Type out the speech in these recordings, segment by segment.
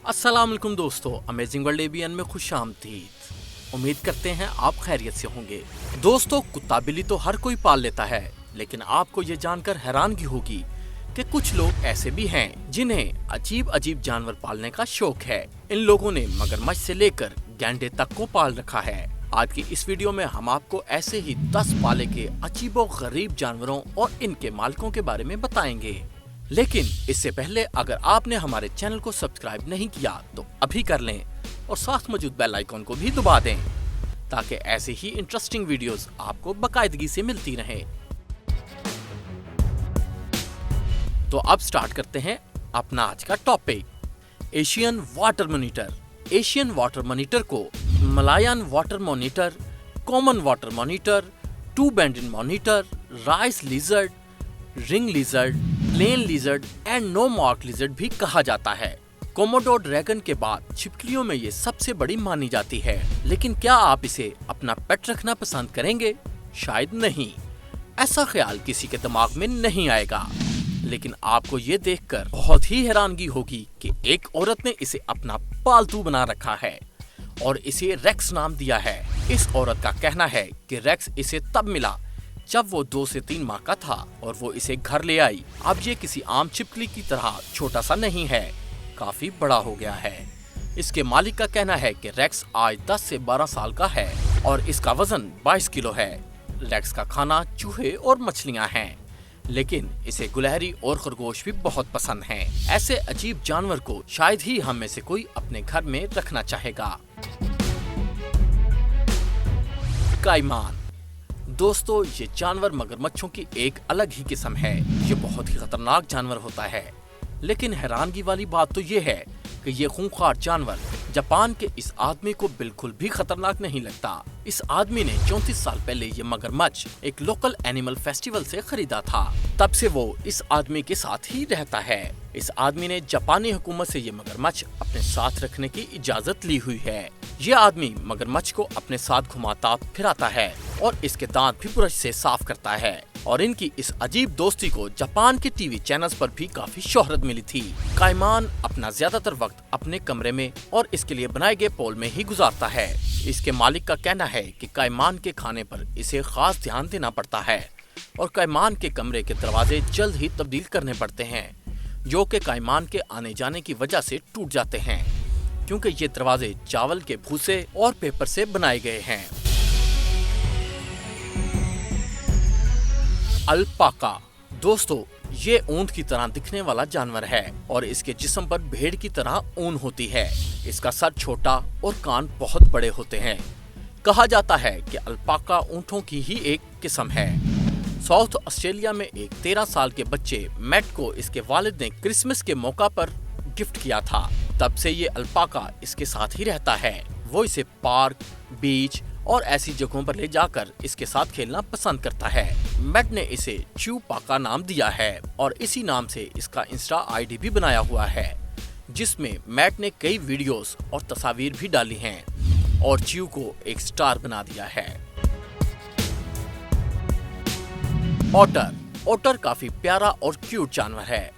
अस्सलाम वालेकुम दोस्तों, अमेजिंग वर्ल्ड एबीएन में खुश आमदीद। उम्मीद करते हैं आप खैरियत से होंगे। दोस्तों, कुत्ता बिल्ली तो हर कोई पाल लेता है, लेकिन आपको ये जानकर हैरानगी होगी कि कुछ लोग ऐसे भी हैं जिन्हें अजीब अजीब जानवर पालने का शौक है। इन लोगों ने मगरमच्छ से लेकर गैंडे तक को पाल रखा है। आज की इस वीडियो में हम आपको ऐसे ही 10 पाले के अजीबो गरीब जानवरों और इनके मालिकों के बारे में बताएंगे। लेकिन इससे पहले अगर आपने हमारे चैनल को सब्सक्राइब नहीं किया तो अभी कर लें और साथ मौजूद बेल आइकन को भी दबा दें ताकि ऐसे ही इंटरेस्टिंग वीडियोस आपको बाकायदगी से मिलती रहें। तो अब स्टार्ट करते हैं अपना आज का topic, Asian water monitor. Asian water monitor को Malayan water monitor, common water monitor, two banded monitor, rice lizard, ring lizard, plain lizard and no mark lizard भी कहा जाता है। कोमोडो ड्रैगन के बाद छिपकलियों में ये सबसे बड़ी मानी जाती है। लेकिन क्या आप इसे अपना पेट रखना पसंद करेंगे? शायद नहीं, ऐसा ख्याल किसी के दिमाग में नहीं आएगा। लेकिन आपको ये देखकर बहुत ही हैरानगी होगी कि एक औरत ने इसे अपना पालतू बना रखा है और इसे रेक्स नाम दिया है। इस औरत का कहना है कि रेक्स इसे तब मिला जब वो 2 से 3 माह का था और वो इसे घर ले आई। अब ये किसी आम छिपकली की तरह छोटा सा नहीं है, काफी बड़ा हो गया है। इसके मालिक का कहना है कि रेक्स आज 10 से 12 साल का है और इसका वजन 22 किलो है। रेक्स का खाना चूहे और मछलियां हैं, लेकिन इसे गुलहरी और खरगोश भी बहुत पसंद हैं। ऐसे अजीब जानवर को शायद ही हम में से कोई अपने घर में रखना चाहेगा। काइमान। दोस्तों, ये जानवर मगरमच्छों की एक अलग ही किस्म है। ये बहुत ही खतरनाक जानवर होता है, लेकिन हैरानगी वाली बात तो ये है कि ये खूंखार जानवर जापान के इस आदमी को बिल्कुल भी खतरनाक नहीं लगता। इस आदमी ने 34 साल पहले ये मगरमच्छ एक लोकल एनिमल फेस्टिवल से खरीदा था। तब से वो इस आदमी के साथ ही रहता है। इस आदमी ने जापानी हुकूमत से ये मगरमच्छ अपने साथ रखने की इजाजत ली हुई है। ये आदमी मगरमच्छ को अपने साथ घुमाता फिराता है और इसके दांत भी ब्रश से साफ करता है। और इनकी इस अजीब दोस्ती को जापान के टीवी चैनल्स पर भी काफी शोहरत मिली थी। काइमान अपना ज्यादातर वक्त अपने कमरे में और इसके लिए बनाए गए पोल में ही गुजारता है। इसके मालिक का कहना है कि काइमान के खाने पर इसे खास ध्यान देना पड़ता है और काइमान के कमरे के दरवाजे जल्द ही तब्दील करने पड़ते हैं, जो कि काइमान के आने जाने की वजह से टूट जाते हैं, क्योंकि ये दरवाजे चावल के भूसे और पेपर से बनाए गए हैं। अल्पाका। दोस्तों, ये ऊंट की तरह दिखने वाला जानवर है और इसके जिस्म पर भेड़ की तरह ऊन होती है। इसका सर छोटा और कान बहुत बड़े होते हैं। कहा जाता है कि अल्पाका ऊंटों की ही एक किस्म है। साउथ ऑस्ट्रेलिया में एक 13 साल के बच्चे मैट को इसके वालिद ने क्रिसमस के मौका पर गिफ्ट किया था। तब से ये अल्पाका इसके साथ ही रहता है। वो इसे पार्क, बीच और ऐसी जगहों पर ले जाकर इसके साथ खेलना पसंद करता है। मैट ने इसे च्यू पाका नाम दिया है और इसी नाम से इसका इंस्टा आईडी भी बनाया हुआ है, जिसमें मैट ने कई वीडियोस और तस्वीर भी डाली हैं और च्यू को एक स्टार बना दिया है। ओटर। ओटर काफी प्यारा और क्यूट जानवर है,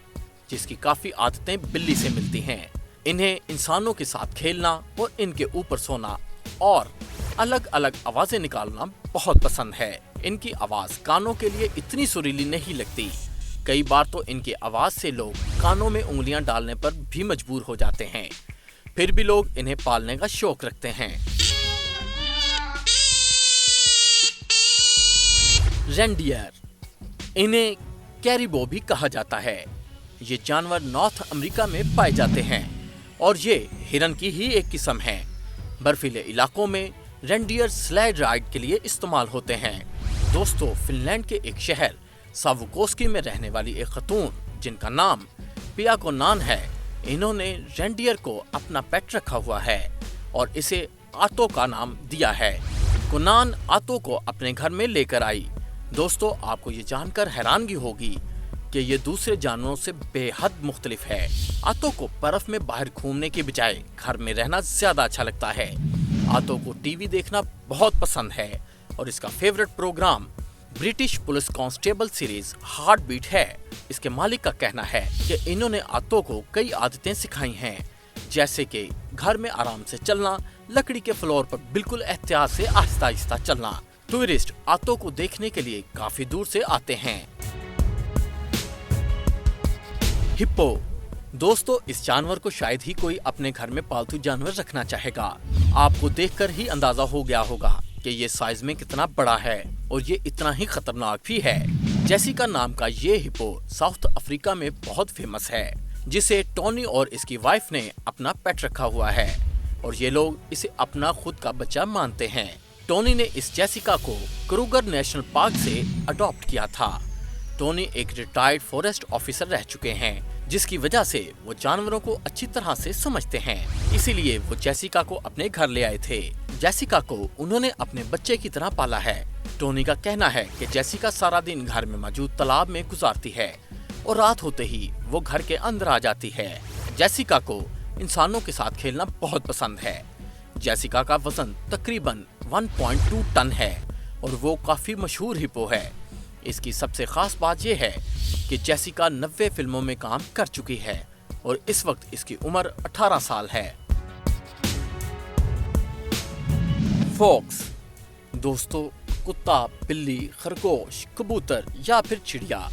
जिसकी काफी आदतें बिल्ली से मिलती हैं। इन्हें इंसानों के साथ खेलना और इनके ऊपर सोना और अलग अलग आवाजें निकालना बहुत पसंद है। इनकी आवाज कानों के लिए इतनी सुरीली नहीं लगती। कई बार तो इनकी आवाज से लोग कानों में उंगलियां डालने पर भी मजबूर हो जाते हैं। फिर भी लोग इन्हें पालने का शौक रखते हैं। रेंडियर। इन्हें कैरिबो भी कहा जाता है। ये जानवर नॉर्थ अमेरिका में पाए जाते हैं और ये हिरन की ही एक किस्म है। बर्फीले इलाकों में रेंडियर स्लेड राइड के लिए इस्तेमाल होते हैं। दोस्तों, फिनलैंड के एक शहर सावुकोस्की में रहने वाली एक खतून जिनका नाम पिया कोनान है, इन्होंने रेंडियर को अपना पेट रखा हुआ है और इसे आतो का नाम दिया है। कोनान आतो को अपने घर में लेकर आई। दोस्तों, आपको ये जानकर हैरानगी होगी कि ये दूसरे जानवरों से बेहद मुख्तलिफ है। आतो को बर्फ में बाहर घूमने के बजाय घर में रहना ज्यादा अच्छा लगता है। आतो को टीवी देखना बहुत पसंद है और इसका favourite programme British police constable series heartbeat है। इसके मालिक का कहना है कि इन्होंने आतो को कई आदतें सिखाई हैं, जैसे कि घर में आराम से चलना, लकड़ी के फ्लोर पर बिल्कुल एहतियात से आहिस्ता आहिस्ता चलना। टूरिस्ट आतों को देखने के लिए काफी दूर से आते हैं। हिप्पो, दोस्तों इस जानवर को शायद ही कोई अपने घर में पालतू जानवर रखना चाहेगा। आपको देखकर ही अंदाजा हो गया होगा कि ये साइज में कितना बड़ा है और ये इतना ही खतरनाक भी है। जेसिका नाम का ये हिप्पो साउथ अफ्रीका में बहुत फेमस है, जिसे टोनी और इसकी वाइफ ने अपना पेट रखा हुआ है और ये लोग इसे अपना खुद का बच्चा मानते हैं। टोनी ने इस जेसिका को क्रूगर नेशनल पार्क से अडॉप्ट किया था। टोनी एक रिटायर्ड फॉरेस्ट ऑफिसर रह चुके हैं, जिसकी वजह से वो जानवरों को अच्छी तरह से समझते हैं। इसीलिए वो जेसिका को अपने घर ले आए थे। जेसिका को उन्होंने अपने बच्चे की तरह पाला है। टोनी का कहना है कि जेसिका सारा दिन घर में मौजूद तालाब में गुजारती है और रात होते ही वो घर के अंदर आ जाती है। जेसिका को इंसानों के साथ खेलना बहुत पसंद है। जेसिका का वजन तकरीबन 1.2 टन है और वो काफी मशहूर हिप्पो है। इसकी सबसे खास बात यह है कि जेसिका 90 फिल्मों में काम कर चुकी है और इस वक्त इसकी उम्र 18 साल है। फॉक्स, दोस्तों कुत्ता, बिल्ली, खरगोश, कबूतर या फिर चिड़िया,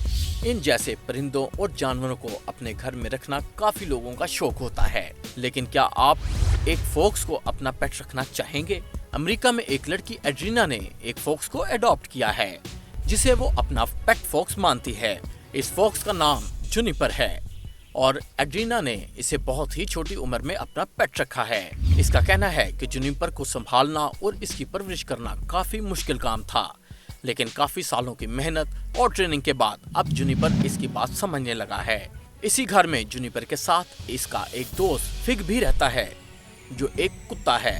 इन जैसे परिंदों और जानवरों को अपने घर में रखना काफी लोगों का शौक होता है। लेकिन क्या आप एक फॉक्स को अपना पेट रखना चाहेंगे? अमेरिका में एक लड़की एड्रीना ने एक फॉक्स को अडॉप्ट किया है, जिसे वो अपना पेट फॉक्स मानती है। इस फॉक्स का नाम जुनिपर है और एड्रीना ने इसे बहुत ही छोटी उम्र में अपना पेट रखा है। इसका कहना है कि जुनिपर को संभालना और इसकी परवरिश करना काफी मुश्किल काम था, लेकिन काफी सालों की मेहनत और ट्रेनिंग के बाद अब जुनिपर इसकी बात समझने लगा है। इसी घर में जुनिपर के साथ इसका एक दोस्त फिग भी रहता है, जो एक कुत्ता है।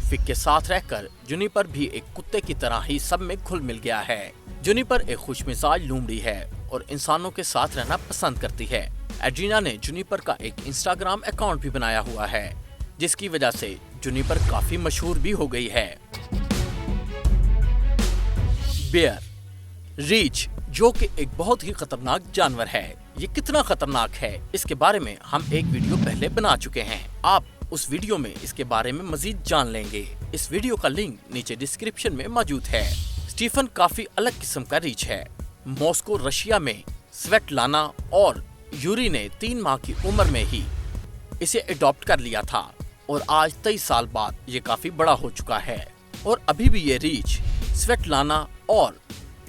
फिग के साथ रहकर जुनिपर भी एक कुत्ते की तरह ही सब में घुल मिल गया है। जुनिपर एक खुशमिजाज लोमड़ी है और इंसानों के साथ रहना पसंद करती है। एड्रीना ने जुनिपर का एक इंस्टाग्राम अकाउंट भी बनाया हुआ है, जिसकी वजह से जुनिपर काफी मशहूर भी हो गई है। बेयर, रीछ, जो कि एक बहुत ही खतरनाक जानवर है। ये कितना खतरनाक है इसके बारे में हम एक वीडियो पहले बना चुके हैं। आप उस वीडियो में इसके बारे में मजीद जान लेंगे। इस वीडियो का लिंक नीचे डिस्क्रिप्शन में मौजूद है। स्टीफन काफी अलग किस्म का रीछ है। मॉस्को रशिया में स्वेटलाना और यूरी ने 3 माह की उम्र में ही इसे अडॉप्ट कर लिया था और आज 23 साल बाद ये काफी बड़ा हो चुका है और अभी भी ये रीछ स्वेटलाना और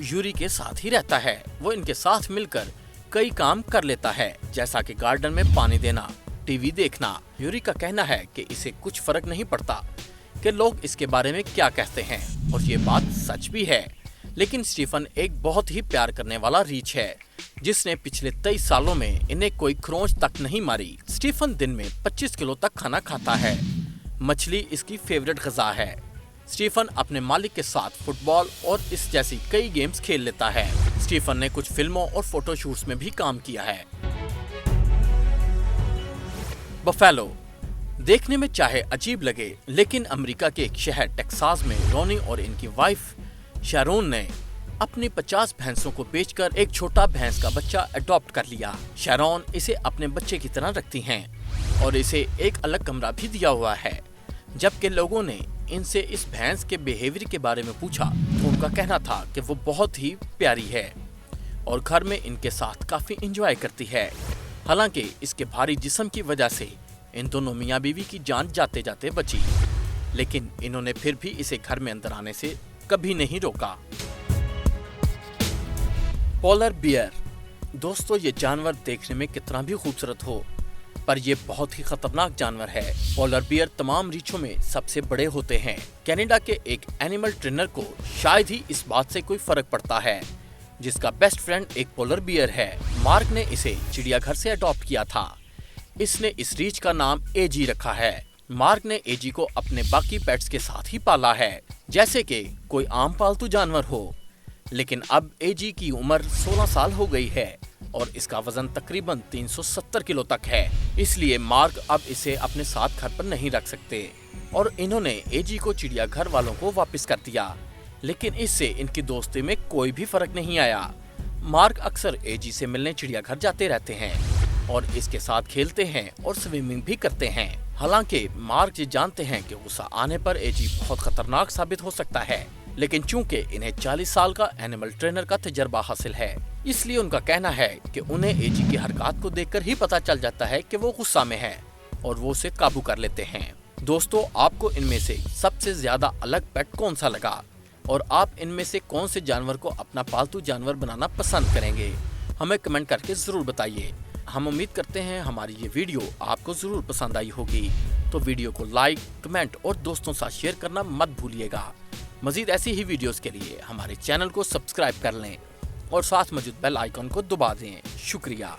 यूरी के साथ ही रहता है। वो इनके साथ मिलकर कई काम कर लेता है, जैसा कि गार्डन में पानी देना, टीवी देखना। यूरी का कहना है कि इसे कुछ फर्क नहीं पड़ता कि लोग इसके बारे में क्या कहते हैं, और ये बात सच भी है। लेकिन स्टीफन एक बहुत ही प्यार करने वाला रीछ है, जिसने पिछले 23 सालों में इन्हें कोई खरोंच तक नहीं मारी। स्टीफन दिन में 25 किलो तक खाना खाता है। मछली इसकी फेवरेट ग़िज़ा है। स्टीफन अपने मालिक के साथ फुटबॉल और इस जैसी कई गेम्स खेल लेता है। स्टीफन ने कुछ फिल्मों और फोटोशूट्स में भी काम किया है। बफेलो, देखने में चाहे अजीब लगे, लेकिन अमेरिका के एक शहर टेक्सास में रोनी और इनकी वाइफ शैरोन ने अपनी 50 भैंसों को बेचकर एक छोटा भैंस का बच्चा अडॉप्ट कर लिया। शैरोन इसे अपने बच्चे की तरह रखती हैं और इसे एक अलग कमरा भी दिया हुआ है। जबकि लोगों ने इनसे इस भैंस के बिहेवियर के बारे में पूछा तो उनका कहना था कि वो बहुत ही प्यारी है और घर में इनके साथ काफी एंजॉय करती है। हालांकि इसके भारी जिस्म की वजह से इन दोनों मियाँ बीवी की जान जाते जाते बची, लेकिन इन्होंने फिर भी इसे घर में अंदर आने से कभी नहीं रोका। पोलर बियर, दोस्तों ये जानवर देखने में कितना भी खूबसूरत हो, पर ये बहुत ही खतरनाक जानवर है। पोलर बियर तमाम रीछों में सबसे बड़े होते हैं। कनाडा के एक एनिमल ट्रेनर को शायद ही इस बात से कोई फर्क पड़ता है, जिसका बेस्ट फ्रेंड एक पोलर बियर है। मार्क ने इसे चिड़ियाघर से अडॉप्ट किया था। इसने इस रीछ का नाम एजी रखा है। मार्क ने एजी को अपने बाकी पेट्स के साथ ही पाला है, जैसे कि कोई आम पालतू जानवर हो। लेकिन अब एजी की उम्र 16 साल हो गई है और इसका वजन तकरीबन 370 किलो तक है। इसलिए मार्क अब इसे अपने साथ घर पर नहीं रख सकते और इन्होंने एजी को चिड़ियाघर वालों को वापस कर दिया। लेकिन इससे इनकी दोस्ती में कोई भी फर्क नहीं आया। मार्क अक्सर एजी से मिलने चिड़ियाघर जाते रहते हैं और इसके साथ खेलते हैं और स्विमिंग भी करते हैं। हालांकि मार्क ये जानते हैं कि गुस्सा आने पर एजी बहुत खतरनाक साबित हो सकता है, लेकिन चूंकि इन्हें 40 साल का एनिमल ट्रेनर का तजर्बा हासिल है, इसलिए उनका कहना है कि उन्हें एजी की हरकत को देखकर ही पता चल जाता है कि वो गुस्सा में है और वो उसे काबू कर लेते हैं। दोस्तों, आपको इनमें से सबसे ज्यादा अलग पेट कौन सा लगा और आप इनमें से कौन से जानवर को अपना पालतू जानवर बनाना पसंद करेंगे? हमें कमेंट करके जरूर बताइए। हम उम्मीद करते हैं हमारी ये वीडियो आपको जरूर पसंद आई होगी। तो वीडियो को लाइक, कमेंट और दोस्तों साथ शेयर करना मत भूलिएगा। मजीद ऐसी ही वीडियोस के लिए हमारे चैनल को सब्सक्राइब कर लें और साथ मौजूद बेल आइकन को दबा दें। शुक्रिया।